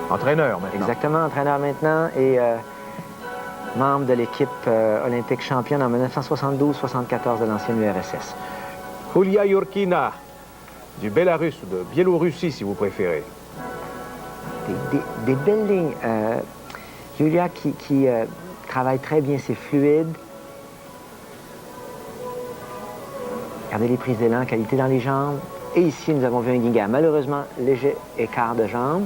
Entraîneur maintenant. Exactement, entraîneur maintenant et membre de l'équipe olympique championne en 1972-74 de l'ancienne URSS. Yulia Yurkina, du Bélarus ou de Biélorussie si vous préférez. Des belles lignes. Yulia qui travaille très bien ses fluides. Regardez les prises d'élan, qualité dans les jambes. Et ici, nous avons vu un Ginger. Malheureusement, léger écart de jambes.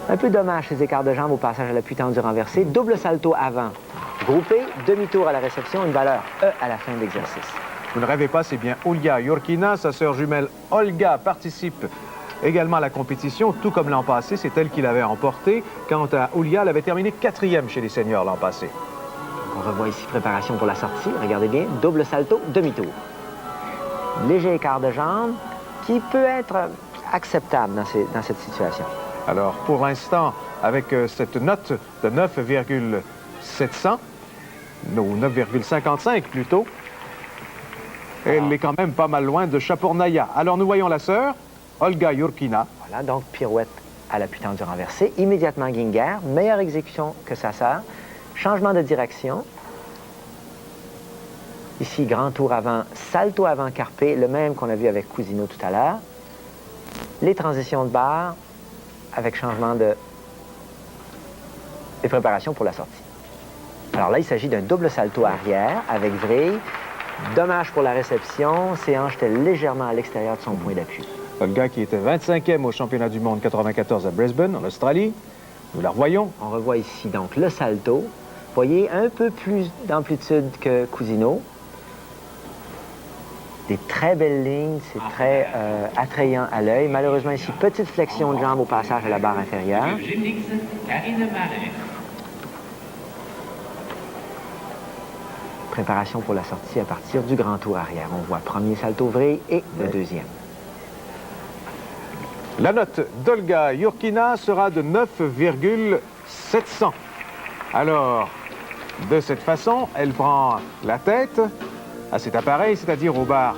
Un peu dommage ces écarts de jambes au passage à l'appui tendu renversé. Double salto avant. Groupé, demi-tour à la réception, une valeur E à la fin de l'exercice. Vous ne rêvez pas, c'est bien Yulia Yurkina. Sa sœur jumelle Olga participe également à la compétition, tout comme l'an passé. C'est elle qui l'avait emporté. Quant à Yulia, elle avait terminé 4e chez les seniors l'an passé. On revoit ici préparation pour la sortie. Regardez bien, double salto, demi-tour. Léger écart de jambes qui peut être acceptable dans cette situation. Alors, pour l'instant, avec cette note de 9,700, ou 9,55 plutôt, elle est quand même pas mal loin de Chapournaya. Alors, nous voyons la sœur, Olga Yurkina. Voilà, donc pirouette à l'appui tendu renversé. Immédiatement Ginger, meilleure exécution que sa sœur. Changement de direction. Ici, grand tour avant, salto avant carpé, le même qu'on a vu avec Cousino tout à l'heure. Les transitions de barre avec changement et préparation pour la sortie. Alors là, il s'agit d'un double salto arrière avec vrille. Dommage pour la réception, ses hanches étaient légèrement à l'extérieur de son point d'appui. Olga qui était 25e au championnat du monde 94 à Brisbane, en Australie. Nous la revoyons. On revoit ici donc le salto. Vous voyez, un peu plus d'amplitude que Cousino. Des très belles lignes, c'est très attrayant à l'œil. Malheureusement ici, petite flexion de jambe au passage à la barre inférieure. Préparation pour la sortie à partir du grand tour arrière. On voit premier salto vrille et le deuxième. La note d'Olga Yurkina sera de 9,700. Alors, de cette façon, elle prend la tête à cet appareil, c'est-à-dire aux barres